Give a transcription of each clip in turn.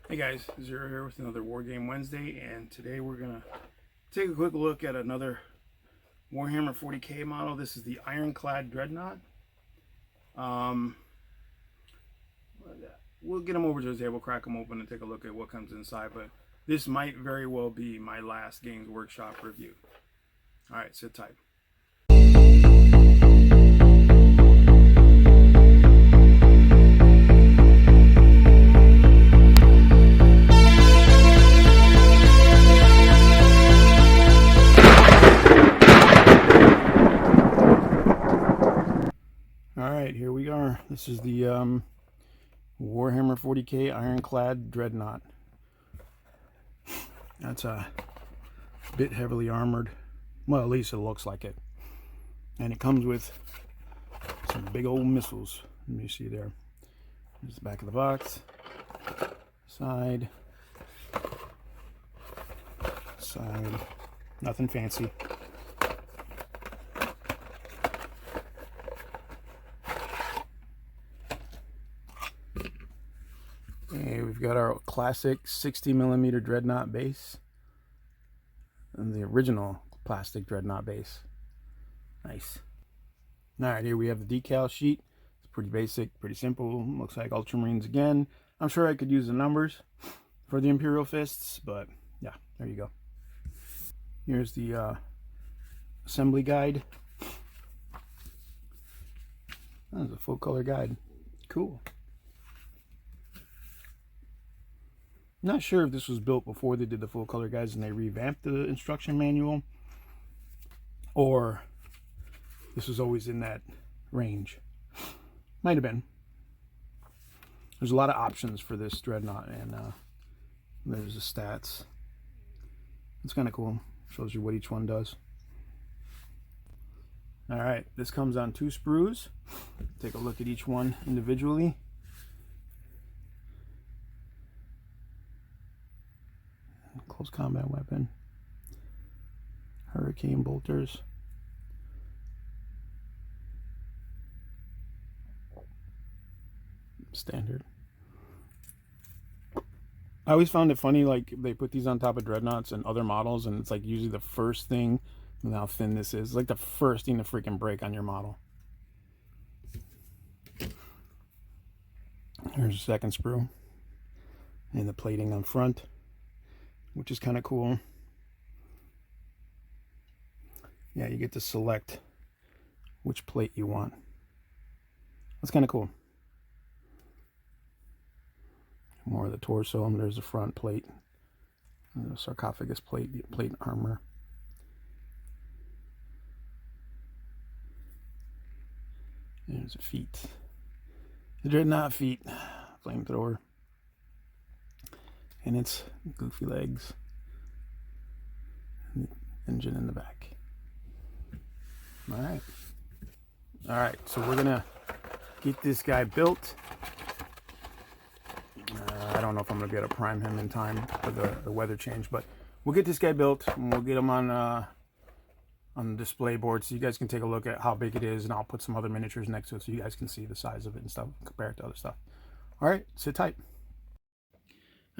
Hey guys, Zero here with another War Game Wednesday, and today we're gonna take a quick look at another Warhammer 40k model. This is the Ironclad Dreadnaught. We'll get them over to the table, crack them open, and take a look at what comes inside. But this might very well be my last Games Workshop review. All right, sit tight. Alright, here we are. This is the Warhammer 40k Ironclad Dreadnaught. That's a bit heavily armored. Well, at least it looks like it. And it comes with some big old missiles. Let me see there. There's the back of the box. Side. Side. Nothing fancy. Okay, we've got our classic 60mm Dreadnought base and the original plastic Dreadnought base. Nice. Alright, here we have the decal sheet. It's pretty basic, pretty simple. Looks like Ultramarines again. I'm sure I could use the numbers for the Imperial Fists, but yeah, there you go. Here's the assembly guide. That's a full color guide. Cool. Not sure if this was built before they did the full color guides and they revamped the instruction manual, or this was always in that range. Might have been. There's a lot of options for this Dreadnought, and there's the stats. It's kind of cool. Shows you what each one does. Alright, this comes on 2 sprues. Take a look at each one individually. Close combat weapon, hurricane bolters, standard. I always found it funny, like they put these on top of Dreadnoughts and other models, and it's like usually the first thing, and how thin this is, like the first thing to freaking break on your model. Here's the second sprue, and the plating on front, which is kind of cool. Yeah, you get to select which plate you want. That's kind of cool. More of the torso, and there's the front plate, the sarcophagus plate, the plate armor. There's the feet. The Dreadnought feet, flamethrower. And its goofy legs, and the engine in the back. Alright, so we're gonna get this guy built. I don't know if I'm gonna be able to prime him in time for the weather change, but we'll get this guy built and we'll get him on the display board so you guys can take a look at how big it is, and I'll put some other miniatures next to it so you guys can see the size of it and stuff compared to other stuff. Alright, sit tight.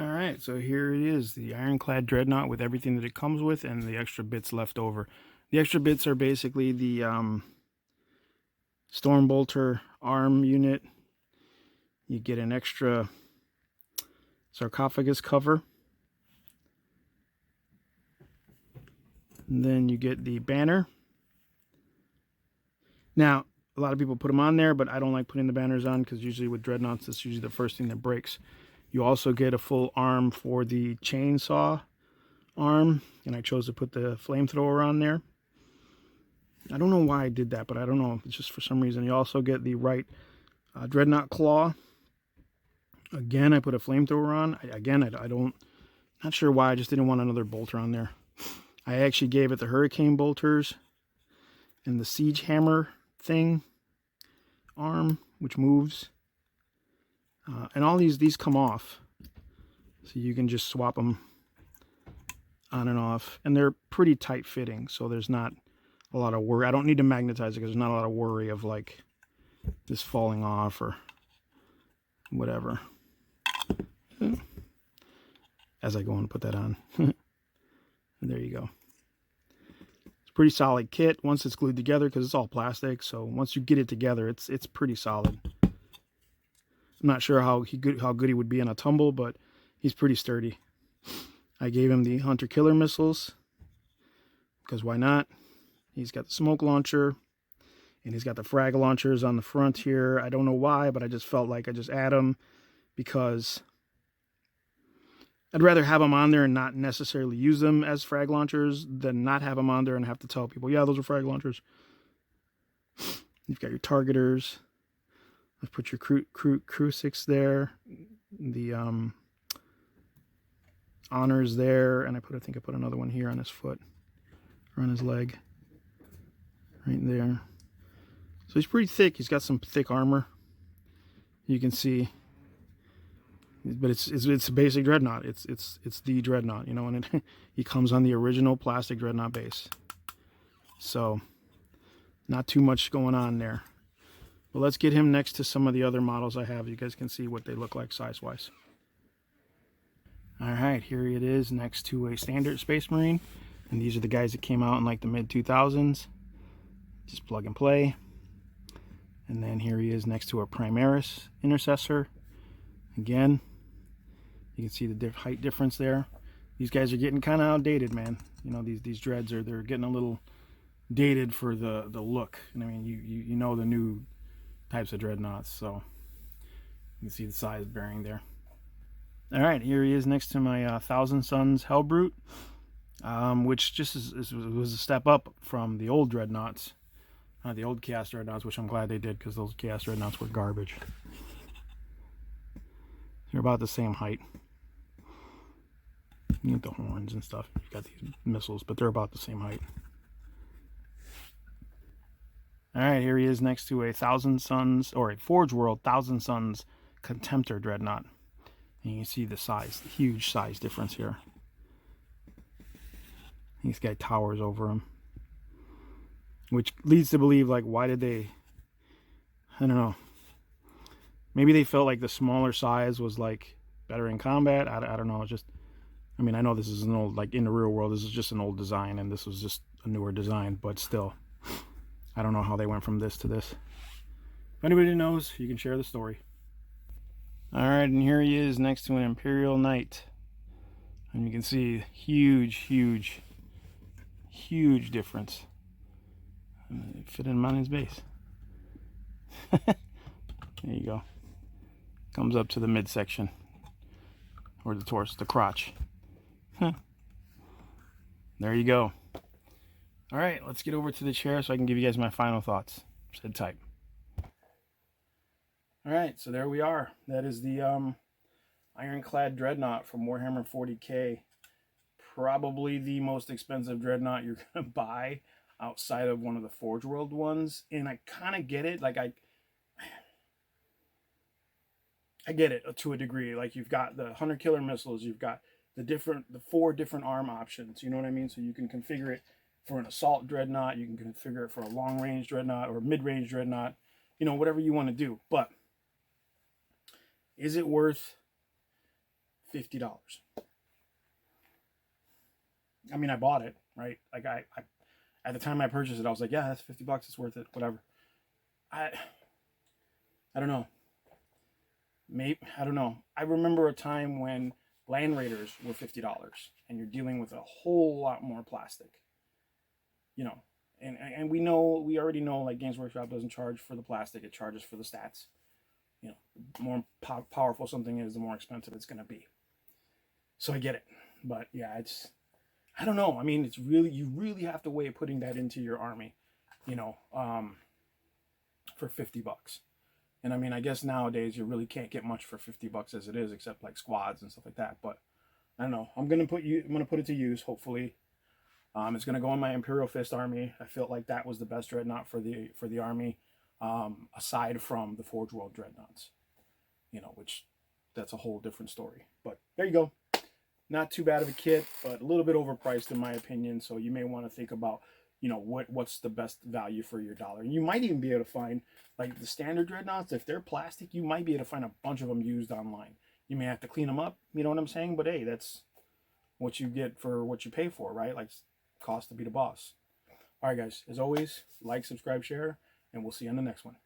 Alright, so here it is, the Ironclad Dreadnaught with everything that it comes with and the extra bits left over. The extra bits are basically the Stormbolter arm unit. You get an extra sarcophagus cover. And then you get the banner. Now, a lot of people put them on there, but I don't like putting the banners on because usually with Dreadnoughts, that's usually the first thing that breaks. You also get a full arm for the chainsaw arm, and I chose to put the flamethrower on there. I don't know why I did that, but I don't know. It's just for some reason. You also get the right Dreadnought claw. Again, I put a flamethrower on. I don't, not sure why. I just didn't want another bolter on there. I actually gave it the hurricane bolters and the siege hammer thing arm, which moves. And all these come off, so you can just swap them on and off, and they're pretty tight fitting, so there's not a lot of worry. I don't need to magnetize it because there's not a lot of worry of like this falling off or whatever. as I go and put that on. And there you go. It's a pretty solid kit once it's glued together, because it's all plastic. So once you get it together, it's pretty solid. I'm not sure how good he would be in a tumble, but he's pretty sturdy. I gave him the hunter killer missiles, because why not? He's got the smoke launcher, and he's got the frag launchers on the front here. I don't know why, but I just felt like I just add them, because I'd rather have them on there and not necessarily use them as frag launchers than not have them on there and have to tell people, yeah, those are frag launchers. You've got your targeters. Let's put your crucifix there. The honors there, and I think I put another one here on his foot or on his leg, right there. So he's pretty thick. He's got some thick armor. You can see, but it's a basic dreadnought. It's the dreadnought, you know, and he comes on the original plastic dreadnought base. So not too much going on there. But let's get him next to some of the other models I have. You guys can see what they look like size-wise. All right, here it is next to a standard Space Marine. And these are the guys that came out in like the mid-2000s. Just plug and play. And then here he is next to a Primaris Intercessor. Again, you can see the height difference there. These guys are getting kind of outdated, man. You know, these dreads they're getting a little dated for the look. And I mean, you know the new types of dreadnoughts, so you can see the size varying there. All right, here he is next to my Thousand Suns Hellbrute, which just was a step up from the old dreadnoughts, the old Chaos Dreadnaughts, which I'm glad they did, because those Chaos Dreadnaughts were garbage. They're about the same height. You get the horns and stuff. You've got these missiles, but they're about the same height. All right, here he is next to a Thousand Suns, or a Forge World Thousand Suns Contemptor Dreadnought. And you can see the size, huge size difference here. This guy towers over him, which leads to believe, like, why did they, I don't know, maybe they felt like the smaller size was like better in combat. I don't know. It's just, I mean, I know this is an old, like in the real world, this is just an old design, and this was just a newer design, but still, I don't know how they went from this to this. If anybody knows, you can share the story. All right, and here he is next to an Imperial Knight. And you can see huge difference. Fit him on his base. There you go. Comes up to the midsection, or the torso, the crotch. There you go. All right, let's get over to the chair so I can give you guys my final thoughts. Sit tight. All right, so there we are. That is the Ironclad Dreadnaught from Warhammer 40K. Probably the most expensive Dreadnaught you're going to buy outside of one of the Forge World ones. And I kind of get it. Like, I get it to a degree. Like, you've got the Hunter Killer missiles. You've got the 4 different arm options. You know what I mean? So you can configure it for an assault Dreadnaught. You can configure it for a long-range Dreadnaught or mid-range Dreadnaught. You know, whatever you want to do. But is it worth $50? I mean, I bought it, right? Like, I at the time I purchased it, I was like, yeah, that's $50, it's worth it, whatever. I don't know. Maybe, I don't know. I remember a time when Land Raiders were $50, and you're dealing with a whole lot more plastic. You know, and we already know, like, Games Workshop doesn't charge for the plastic, it charges for the stats. You know, the more powerful something is, the more expensive it's going to be. So I get it. But yeah, I don't know. I mean, you really have to weigh putting that into your army, you know, for $50. And I mean, I guess nowadays you really can't get much for $50 as it is, except like squads and stuff like that. But I don't know. I'm gonna put it to use, hopefully. It's gonna go in my Imperial Fist army. I felt like that was the best dreadnought for the army. Aside from the Forge World Dreadnaughts, you know, which that's a whole different story. But there you go. Not too bad of a kit, but a little bit overpriced in my opinion. So you may want to think about, you know, what's the best value for your dollar. And you might even be able to find, like, the standard Dreadnaughts, if they're plastic, you might be able to find a bunch of them used online. You may have to clean them up, you know what I'm saying? But hey, that's what you get for what you pay for, right? Like cost to be the boss. All right, guys, as always, like, subscribe, share, and we'll see you on the next one.